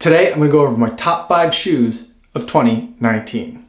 Today I'm going to go over my top 5 shoes of 2019.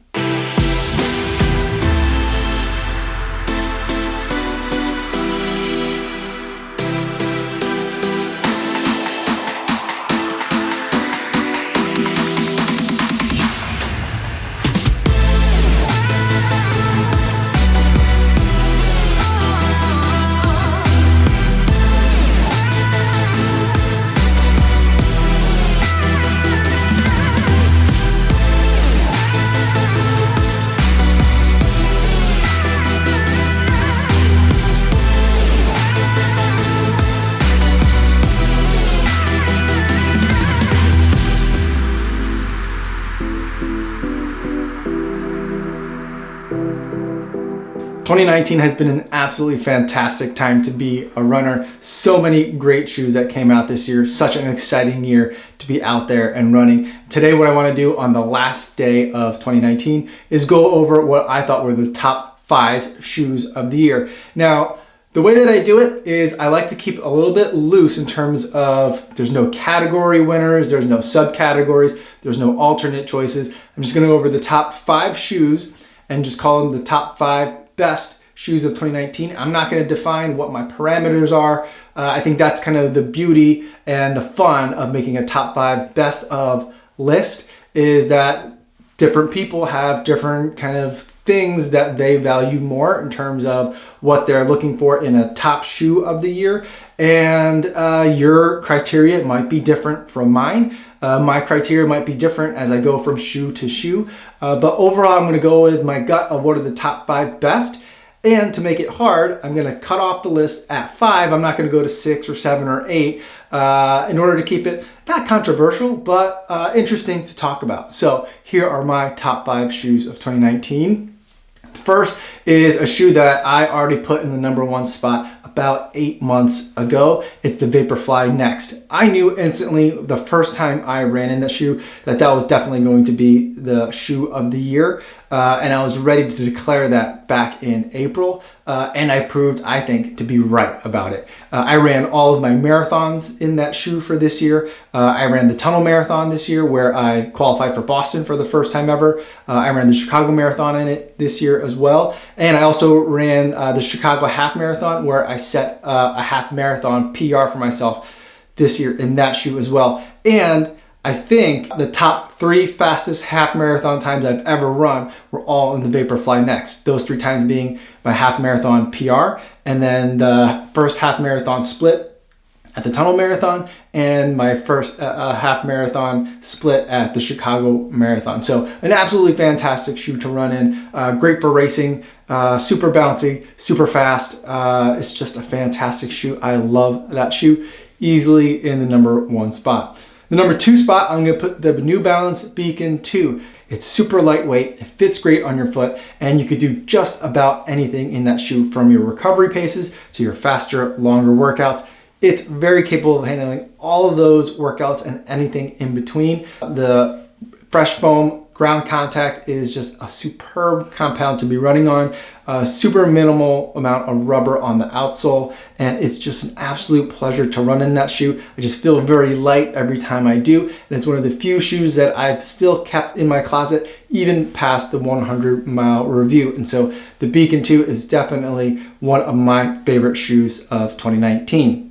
2019 has been an absolutely fantastic time to be a runner. So many great shoes that came out this year. Such an exciting year to be out there and running. Today, what I want to do on the last day of 2019 is go over what I thought were the top 5 shoes of the year. Now, the way that I do it is I like to keep a little bit loose in terms of there's no category winners, there's no subcategories, there's no alternate choices. I'm just going to go over the top 5 shoes and just call them the top 5 best shoes of 2019. I'm not going to define what my parameters are. I think that's kind of the beauty and the fun of making a top 5 best of list, is that different people have different kind of things that they value more in terms of what they're looking for in a top shoe of the year. And your criteria might be different from mine. My criteria might be different as I go from shoe to shoe. But overall, I'm going to go with my gut of what are the top 5 best. And to make it hard, I'm going to cut off the list at 5. I'm not going to go to 6 or 7 or 8 in order to keep it not controversial, but interesting to talk about. So here are my top 5 shoes of 2019. First is a shoe that I already put in the number 1 spot about 8 months ago. It's the VaporFly Next. I knew instantly the first time I ran in that shoe that was definitely going to be the shoe of the year. And I was ready to declare that back in April. And I proved, I think, to be right about it. I ran all of my marathons in that shoe for this year. I ran the Tunnel Marathon this year, where I qualified for Boston for the first time ever. I ran the Chicago Marathon in it this year as well. And I also ran the Chicago Half Marathon, where I set a half marathon PR for myself this year in that shoe as well. And I think the top 3 fastest half marathon times I've ever run were all in the VaporFly Next. Those 3 times being my half marathon PR, and then the first half marathon split at the Tunnel Marathon, and my first half marathon split at the Chicago Marathon. So an absolutely fantastic shoe to run in. Great for racing, super bouncy, super fast. It's just a fantastic shoe. I love that shoe. Easily in the number 1 spot. The number 2 spot, I'm going to put the New Balance Beacon 2. It's super lightweight, it fits great on your foot, and you could do just about anything in that shoe, from your recovery paces to your faster, longer workouts. It's very capable of handling all of those workouts and anything in between. The Fresh Foam ground contact is just a superb compound to be running on. Super minimal amount of rubber on the outsole, and it's just an absolute pleasure to run in that shoe. I just feel very light every time I do, and it's one of the few shoes that I've still kept in my closet even past the 100-mile review. And so the Beacon 2 is definitely one of my favorite shoes of 2019.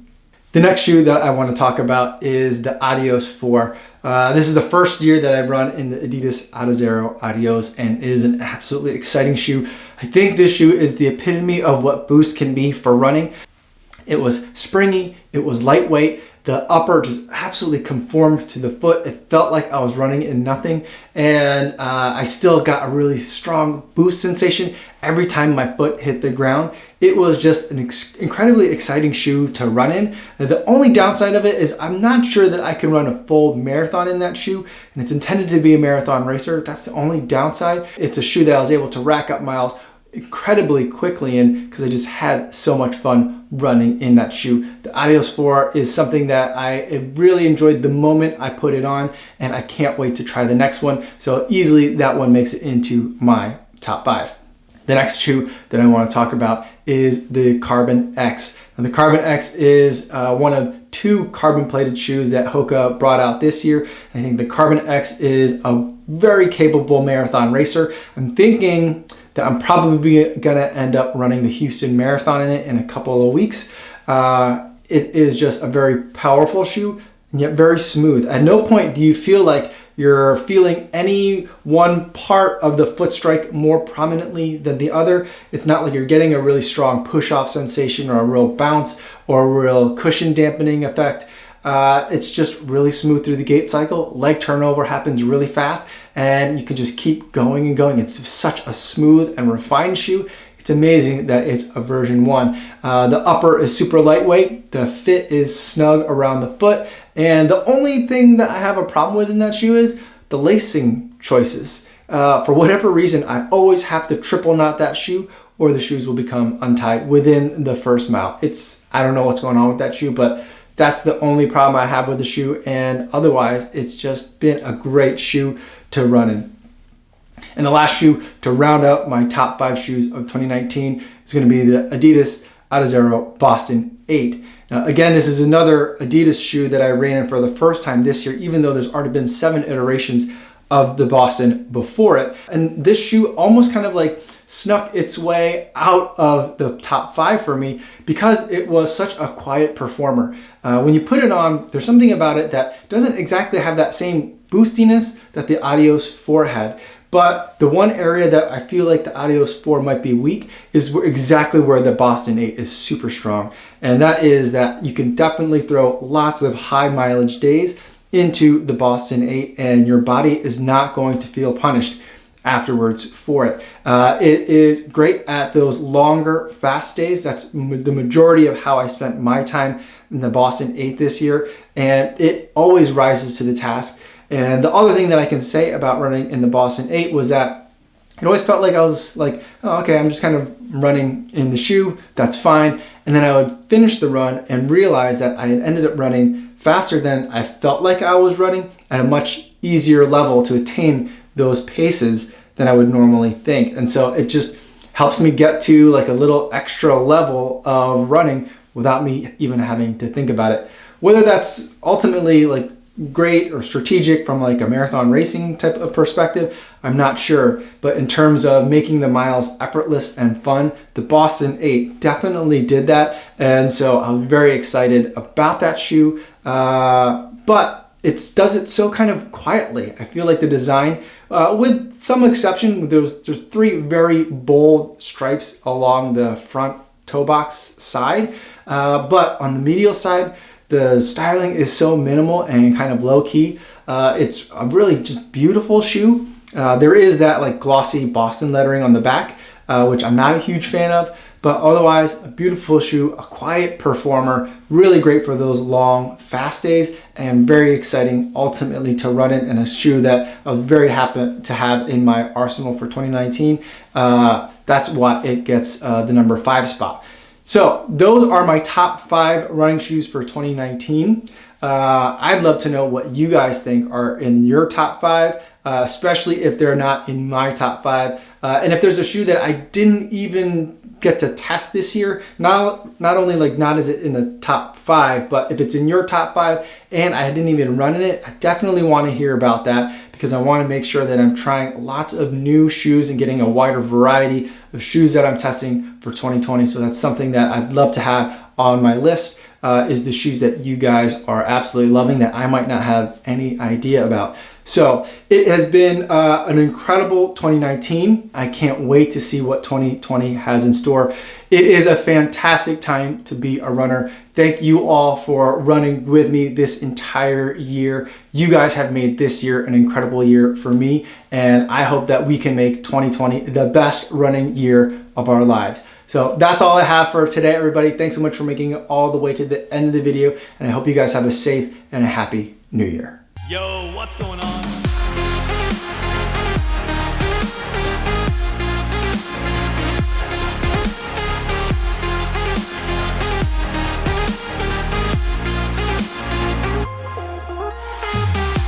The next shoe that I want to talk about is the Adios 4. This is the first year that I've run in the Adidas Adizero Adios, and it is an absolutely exciting shoe. I think this shoe is the epitome of what Boost can be for running. It was springy, it was lightweight, the upper just absolutely conformed to the foot. It felt like I was running in nothing, and I still got a really strong boost sensation every time my foot hit the ground. It was just an incredibly exciting shoe to run in. And the only downside of it is I'm not sure that I can run a full marathon in that shoe, and it's intended to be a marathon racer. That's the only downside. It's a shoe that I was able to rack up miles incredibly quickly in because I just had so much fun running in that shoe. The Adios 4 is something that I really enjoyed the moment I put it on, and I can't wait to try the next one. So easily that one makes it into my top 5. The next shoe that I want to talk about is the Carbon X. And the Carbon X is one of 2 two carbon plated shoes that Hoka brought out this year. I think the Carbon X is a very capable marathon racer. I'm thinking that I'm probably gonna end up running the Houston Marathon in it in a couple of weeks. It is just a very powerful shoe and yet very smooth. At no point do you feel like you're feeling any one part of the foot strike more prominently than the other. It's not like you're getting a really strong push-off sensation or a real bounce or a real cushion dampening effect. It's just really smooth through the gait cycle. Leg turnover happens really fast and you can just keep going and going. It's such a smooth and refined shoe. It's amazing that it's a version 1. The upper is super lightweight. The fit is snug around the foot. And the only thing that I have a problem with in that shoe is the lacing choices. For whatever reason, I always have to triple knot that shoe or the shoes will become untied within the first mile. I don't know what's going on with that shoe, but that's the only problem I have with the shoe. And otherwise, it's just been a great shoe to run in. And the last shoe to round out my top 5 shoes of 2019 is going to be the Adidas Boston 8. Now, again, this is another Adidas shoe that I ran in for the first time this year, even though there's already been 7 iterations of the Boston before it. And this shoe almost kind of like snuck its way out of the top 5 for me because it was such a quiet performer. When you put it on, there's something about it that doesn't exactly have that same boostiness that the Adios 4 had. But the one area that I feel like the Adios 4 might be weak is exactly where the Boston 8 is super strong. And that is that you can definitely throw lots of high mileage days into the Boston 8 and your body is not going to feel punished afterwards for it. It is great at those longer fast days. That's the majority of how I spent my time in the Boston 8 this year. And it always rises to the task. And the other thing that I can say about running in the Boston 8 was that it always felt like I was like, oh, okay, I'm just kind of running in the shoe, that's fine. And then I would finish the run and realize that I had ended up running faster than I felt like I was running at a much easier level to attain those paces than I would normally think. And so it just helps me get to like a little extra level of running without me even having to think about it. Whether that's ultimately like great or strategic from like a marathon racing type of perspective, I'm not sure. But in terms of making the miles effortless and fun, the Boston 8 definitely did that. And so I'm very excited about that shoe. But it does it so kind of quietly. I feel like the design, with some exception, there's 3 very bold stripes along the front toe box side. But on the medial side, the styling is so minimal and kind of low key. It's a really just beautiful shoe. There is that like glossy Boston lettering on the back, which I'm not a huge fan of, but otherwise a beautiful shoe, a quiet performer, really great for those long, fast days and very exciting ultimately to run in, and a shoe that I was very happy to have in my arsenal for 2019. That's why it gets the number 5 spot. So those are my top 5 running shoes for 2019. I'd love to know what you guys think are in your top 5, especially if they're not in my top 5. And if there's a shoe that I didn't even get to test this year, not only like not is it in the top 5, but if it's in your top 5 and I didn't even run in it, I definitely want to hear about that because I want to make sure that I'm trying lots of new shoes and getting a wider variety of shoes that I'm testing for 2020. So that's something that I'd love to have on my list, is the shoes that you guys are absolutely loving that I might not have any idea about. So it has been an incredible 2019. I can't wait to see what 2020 has in store. It is a fantastic time to be a runner. Thank you all for running with me this entire year. You guys have made this year an incredible year for me, and I hope that we can make 2020 the best running year of our lives. So that's all I have for today, everybody. Thanks so much for making it all the way to the end of the video, and I hope you guys have a safe and a happy new year. Yo, what's going on?